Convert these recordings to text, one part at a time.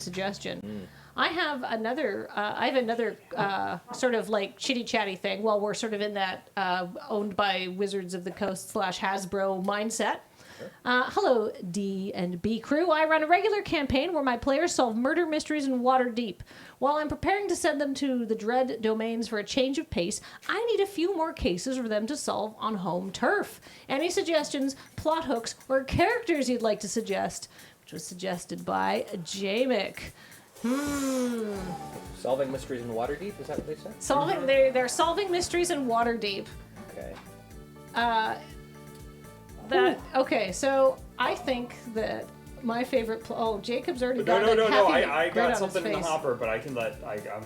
suggestion. I have another sort of like chitty chatty thing while we're sort of in that owned by Wizards of the Coast / Hasbro mindset. Hello, D and B crew. I run a regular campaign where my players solve murder mysteries in Waterdeep. While I'm preparing to send them to the Dread domains for a change of pace, I need a few more cases for them to solve on home turf. Any suggestions, plot hooks, or characters you'd like to suggest? Which was suggested by Jamick. Solving mysteries in Waterdeep, is that what they said? They're solving mysteries in Waterdeep. Okay. Okay, so I think that my favorite... Jacob's already got No. I grin got on something his in the face. hopper, but I'm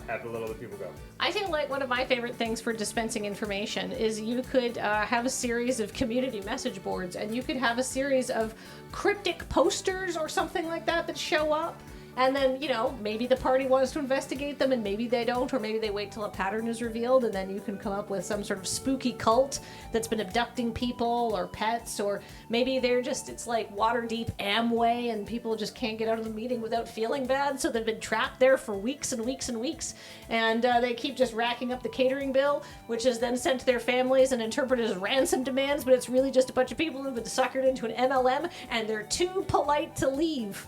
happy to let other people go. I think like one of my favorite things for dispensing information is you could have a series of community message boards, and you could have a series of cryptic posters or something like that show up. And then, maybe the party wants to investigate them and maybe they don't, or maybe they wait till a pattern is revealed, and then you can come up with some sort of spooky cult that's been abducting people or pets, or maybe it's like Waterdeep Amway and people just can't get out of the meeting without feeling bad, so they've been trapped there for weeks and weeks and weeks, and they keep just racking up the catering bill, which is then sent to their families and interpreted as ransom demands, but it's really just a bunch of people who've been suckered into an MLM and they're too polite to leave.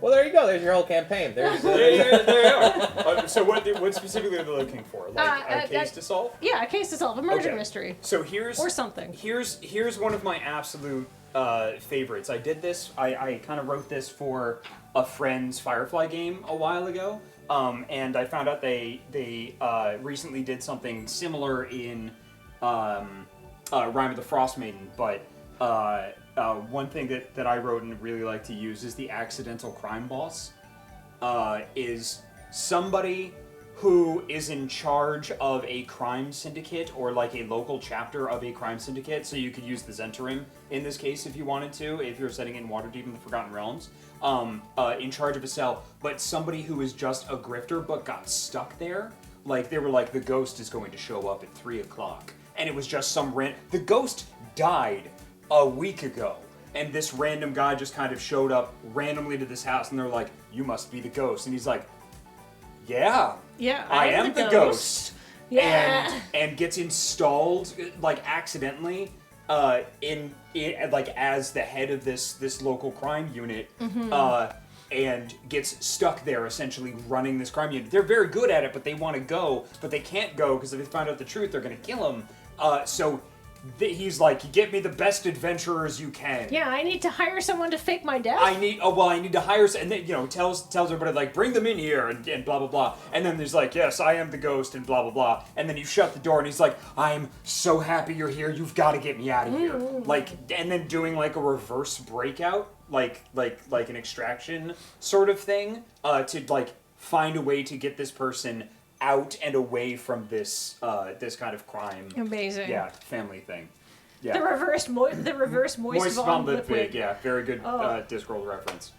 Well, there you go. There's your whole campaign. There you are. So what specifically are they looking for? Like a case to solve? Yeah, a case to solve. A murder mystery. So here's... Or something. Here's one of my absolute favorites. I did this. I kind of wrote this for a friend's Firefly game a while ago. And I found out they recently did something similar in Rime of the Frost Maiden, but... one thing that I wrote and really like to use is the accidental crime boss. Is somebody who is in charge of a crime syndicate or like a local chapter of a crime syndicate. So you could use the Zentarim in this case if you wanted to, if you're setting in Waterdeep in the Forgotten Realms. In charge of a cell, but somebody who is just a grifter but got stuck there. Like they were like, the ghost is going to show up at 3 o'clock. And it was just the ghost died a week ago, and this random guy just kind of showed up randomly to this house, and they're like, you must be the ghost. And he's like, yeah, I am the ghost. Yeah. And gets installed like accidentally in like as the head of this local crime unit. And gets stuck there, essentially running this crime unit. They're very good at it, but they want to go, but they can't go because if they find out the truth, they're going to kill him. So he's like, get me the best adventurers you can. Yeah, I need to hire someone to fake my death. I need to hire, and then, tells everybody, like, bring them in here, and blah, blah, blah. And then there's like, yes, I am the ghost, and blah, blah, blah. And then you shut the door, and he's like, I'm so happy you're here, you've got to get me out of here. Like, and then doing, like, a reverse breakout, like an extraction sort of thing, to, like, find a way to get this person out and away from this kind of crime. Amazing. Yeah, family thing. Yeah. The reverse moist von Lipwig. Yeah, very good Discworld reference.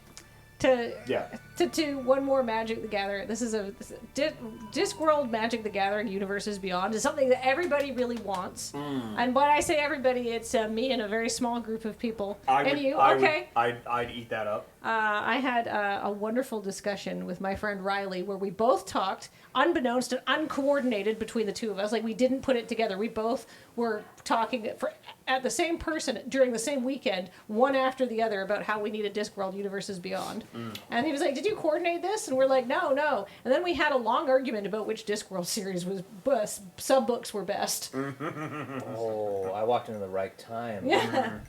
To one more Magic the Gathering. This is Discworld Magic the Gathering Universes Beyond is something that everybody really wants. And when I say everybody, it's me and a very small group of people. I'd eat that up. I had a wonderful discussion with my friend Riley where we both talked, unbeknownst and uncoordinated between the two of us. Like, we didn't put it together. We both were talking at the same person during the same weekend, one after the other, about how we needed Discworld Universes Beyond. And he was like, did you coordinate this? And we're like, no. And then we had a long argument about which Discworld series was best, sub-books were best. Oh, I walked into the right time. Yeah.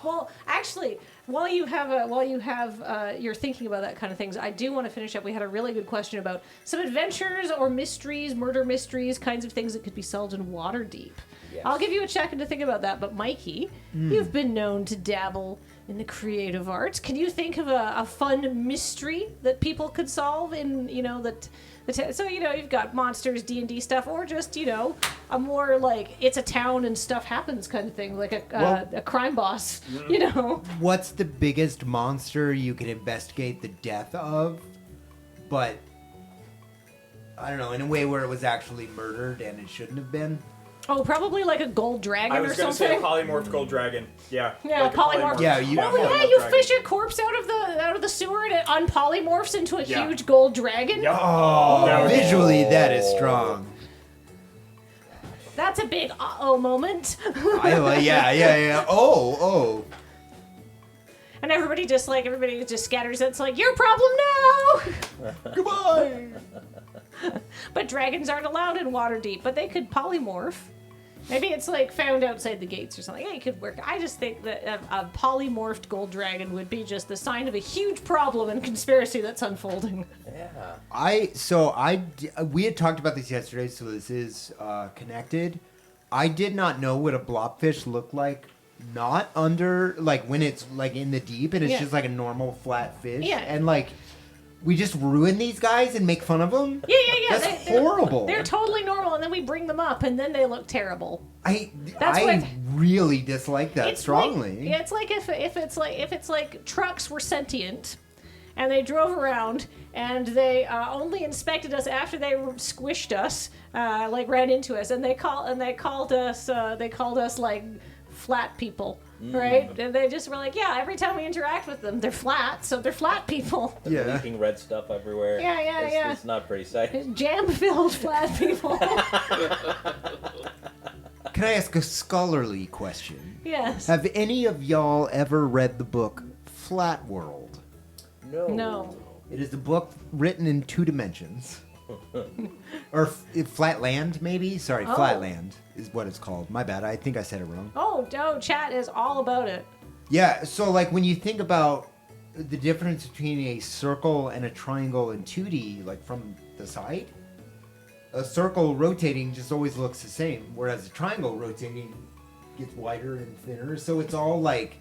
Well, actually, while you're thinking about that kind of things, I do want to finish up. We had a really good question about some adventures or mysteries, murder mysteries, kinds of things that could be solved in Waterdeep. Yes. I'll give you a second to think about that. But Mikey, you've been known to dabble in the creative arts. Can you think of a fun mystery that people could solve in, so, you've got monsters, D&D stuff, or just, a more like it's a town and stuff happens kind of thing, like a crime boss, What's the biggest monster you can investigate the death of, but, I don't know, in a way where it was actually murdered and it shouldn't have been? Oh, probably like a gold dragon I or was going to say a something. polymorphed gold dragon. Yeah. Yeah, like a polymorphed. Yeah, you- Oh yeah, polymorphed you dragon. fish a corpse out of the sewer and it unpolymorphs into a Yeah. huge gold dragon. Yep. Oh, That would be- visually that is strong. That's a big uh-oh moment. Yeah. Oh. And everybody just scatters. It's like, your problem now! Goodbye. But dragons aren't allowed in Waterdeep, but they could polymorph. Maybe it's like found outside the gates or something. Yeah, it could work. I just think that a polymorphed gold dragon would be just the sign of a huge problem and conspiracy that's unfolding. Yeah. We had talked about this yesterday, so this is connected. I did not know what a blobfish looked like, not under, like when it's like in the deep and it's Yeah. just like a normal flat fish. Yeah. And like, we just ruin these guys and make fun of them? Yeah. That's They're horrible. They're totally normal, and then we bring them up, and then they look terrible. I what- really dislike that strongly. It's like if it's like trucks were sentient, and they drove around, and they only inspected us after they squished us, like ran into us, and they called us like flat people, right? And they just were like, yeah, every time we interact with them, they're flat, so they're flat people. The leaking red stuff everywhere. Yeah. It's not pretty sight. Jam-filled flat people. Can I ask a scholarly question? Yes. Have any of y'all ever read the book Flat World? No. It is a book written in 2 dimensions. Or Flatland, maybe? Sorry, Oh. Flatland is what it's called. My bad, I think I said it wrong. Oh, chat is all about it. Yeah, so like when you think about the difference between a circle and a triangle in 2D, like from the side, a circle rotating just always looks the same, whereas a triangle rotating gets wider and thinner. So it's all like,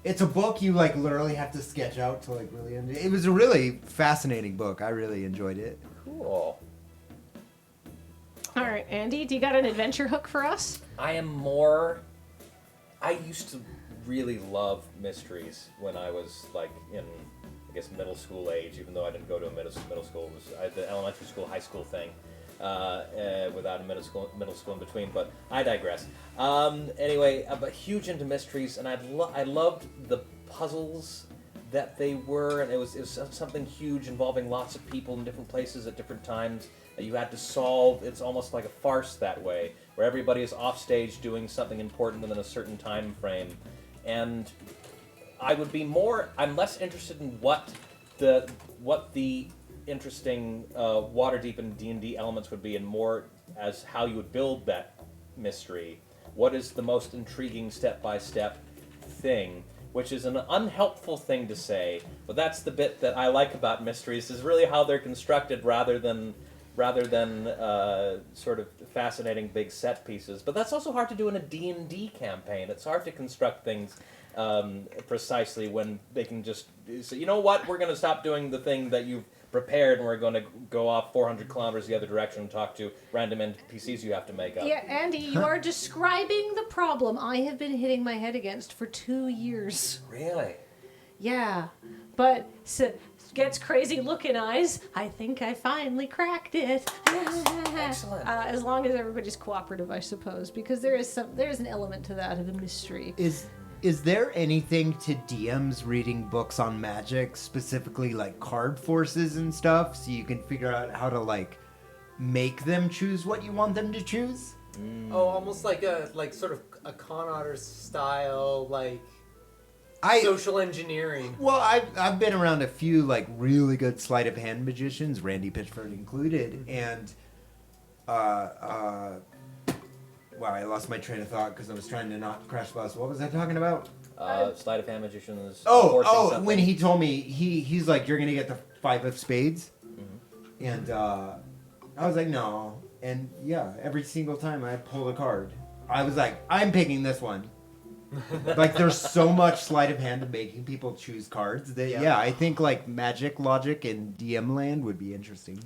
it's a book you like literally have to sketch out to like really it was a really fascinating book. I really enjoyed it. Cool. All right, Andy, do you got an adventure hook for us? I used to really love mysteries when I was like in, I guess, middle school age, even though I didn't go to a middle school. I had the elementary school, high school thing, without a middle school in between, but I digress. Anyway, but huge into mysteries, and I loved the puzzles that they were, and it was something huge involving lots of people in different places at different times that you had to solve. It's almost like a farce that way, where everybody is off stage doing something important within a certain time frame. And I'm less interested in what the interesting Waterdeep and D&D elements would be, and more as how you would build that mystery. What is the most intriguing step-by-step thing? Which is an unhelpful thing to say, but that's the bit that I like about mysteries, is really how they're constructed rather than sort of fascinating big set pieces. But that's also hard to do in a D&D campaign. It's hard to construct things precisely when they can just say, you know what, we're going to stop doing the thing that you've prepared, and we're going to go off 400 kilometers the other direction and talk to random NPCs you have to make up. Yeah, Andy, you are describing the problem I have been hitting my head against for 2 years. Really? Yeah, but gets crazy looking eyes. I think I finally cracked it. Excellent. As long as everybody's cooperative, I suppose, because there's an element to that of a mystery. Is there anything to DMs reading books on magic, specifically like card forces and stuff, so you can figure out how to like make them choose what you want them to choose? Oh, almost like sort of a con artist style, like social engineering. Well, I've been around a few like really good sleight of hand magicians, Randy Pitchford included, and wow, I lost my train of thought because I was trying to not crash the bus. What was I talking about? Sleight of hand magicians. When he told me, he's like, you're going to get the 5 of spades. Mm-hmm. And I was like, no. And yeah, every single time I pulled a card, I was like, I'm picking this one. Like, there's so much sleight of hand of making people choose cards that, yeah, I think like magic logic in DM land would be interesting.